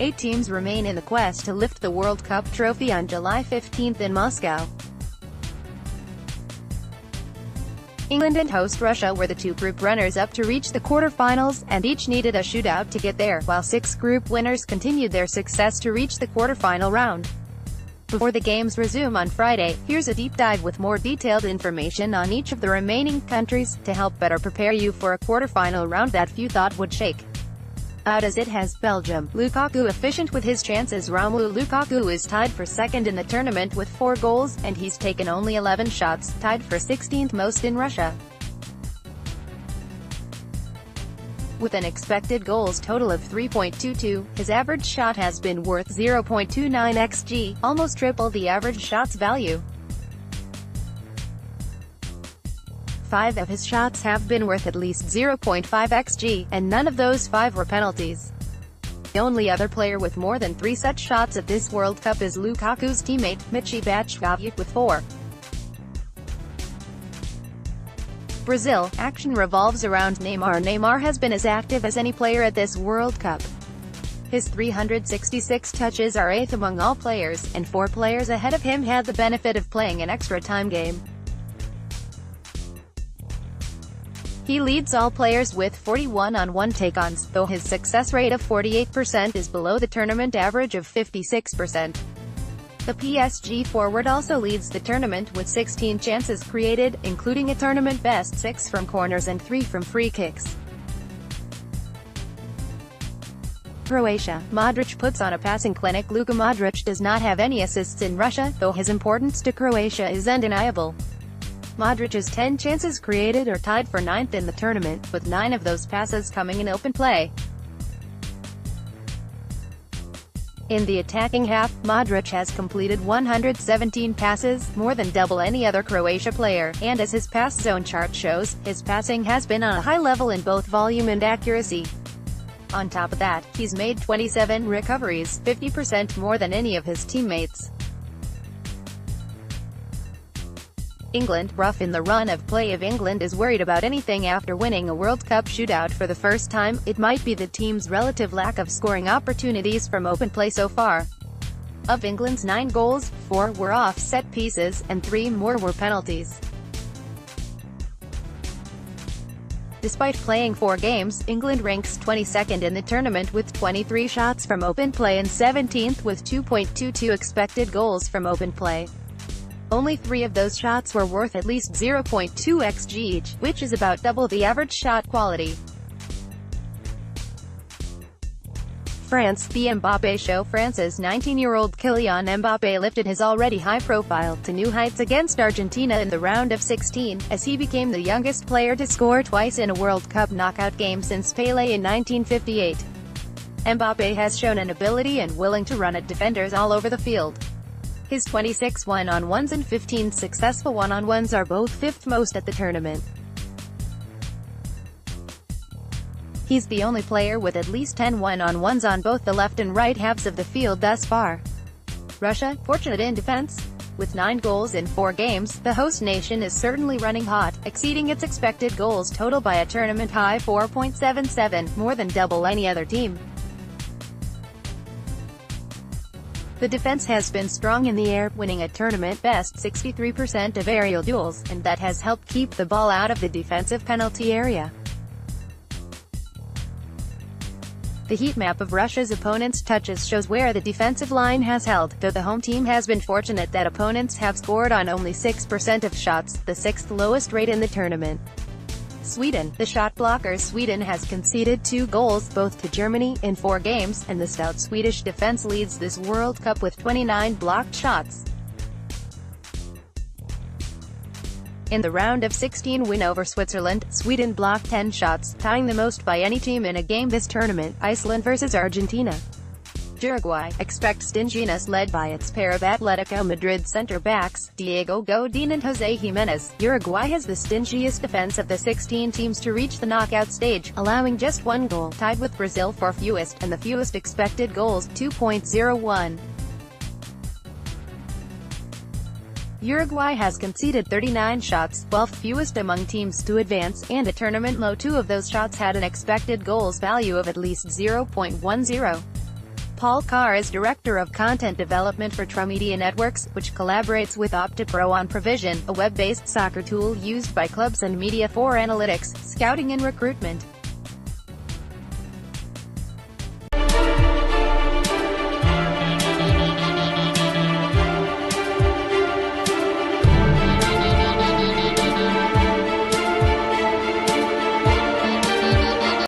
8 teams remain in the quest to lift the World Cup trophy on July 15 in Moscow. England and host Russia were the two group runners-up to reach the quarterfinals, and each needed a shootout to get there, while 6 group winners continued their success to reach the quarterfinal round. Before the games resume on Friday, here's a deep dive with more detailed information on each of the remaining countries, to help better prepare you for a quarterfinal round that few thought would shake. Out as it has Belgium. Lukaku efficient with his chances. Romelu Lukaku is tied for second in the tournament with 4 goals, and he's taken only 11 shots, tied for 16th most in Russia. With an expected goals total of 3.22, his average shot has been worth 0.29 xg, almost triple the average shots value. 5 of his shots have been worth at least 0.5 xg, and none of those 5 were penalties. The only other player with more than 3 such shots at this World Cup is Lukaku's teammate, Michy Batshuayi, with 4. Brazil. Action revolves around Neymar. Neymar has been as active as any player at this World Cup. His 366 touches are 8th among all players, and 4 players ahead of him had the benefit of playing an extra-time game. He leads all players with 41 on-1 take-ons, though his success rate of 48% is below the tournament average of 56%. The PSG forward also leads the tournament with 16 chances created, including a tournament best 6 from corners and 3 from free kicks. Croatia. Modric puts on a passing clinic. Luka Modric does not have any assists in Russia, though his importance to Croatia is undeniable. Modric's 10 chances created are tied for 9th in the tournament, with 9 of those passes coming in open play. In the attacking half, Modric has completed 117 passes, more than double any other Croatia player, and as his pass zone chart shows, his passing has been on a high level in both volume and accuracy. On top of that, he's made 27 recoveries, 50% more than any of his teammates. England. Rough in the run of play. If England is worried about anything after winning a World Cup shootout for the first time, it might be the team's relative lack of scoring opportunities from open play so far. Of England's 9 goals, 4 were off set pieces, and 3 more were penalties. Despite playing 4 games, England ranks 22nd in the tournament with 23 shots from open play and 17th with 2.22 expected goals from open play. Only 3 of those shots were worth at least 0.2 xg each, which is about double the average shot quality. France. The Mbappé Show. France's 19-year-old Kylian Mbappé lifted his already high profile to new heights against Argentina in the round of 16, as he became the youngest player to score twice in a World Cup knockout game since Pelé in 1958. Mbappé has shown an ability and willing to run at defenders all over the field. His 26 one-on-ones and 15 successful one-on-ones are both 5th most at the tournament. He's the only player with at least 10 one-on-ones on both the left and right halves of the field thus far. Russia. Fortunate in defense. With 9 goals in 4 games, the host nation is certainly running hot, exceeding its expected goals total by a tournament high 4.77, more than double any other team. The defense has been strong in the air, winning a tournament best 63% of aerial duels, and that has helped keep the ball out of the defensive penalty area. The heat map of Russia's opponents' touches shows where the defensive line has held, though the home team has been fortunate that opponents have scored on only 6% of shots, the 6th lowest rate in the tournament. Sweden. The shot blockers. Sweden has conceded 2 goals, both to Germany, in 4 games, and the stout Swedish defense leads this World Cup with 29 blocked shots. In the round of 16 win over Switzerland, Sweden blocked 10 shots, tying the most by any team in a game this tournament. Iceland vs Argentina. Uruguay. Expect stinginess led by its pair of Atletico Madrid center-backs, Diego Godin and Jose Jimenez. Uruguay has the stingiest defense of the 16 teams to reach the knockout stage, allowing just 1 goal, tied with Brazil for fewest, and the fewest expected goals, 2.01. Uruguay has conceded 39 shots, 12th fewest among teams to advance, and a tournament low. 2 of those shots had an expected goals value of at least 0.10. Paul Carr is Director of Content Development for True Media Networks, which collaborates with OptaPro on Provision, a web-based soccer tool used by clubs and media for analytics, scouting and recruitment.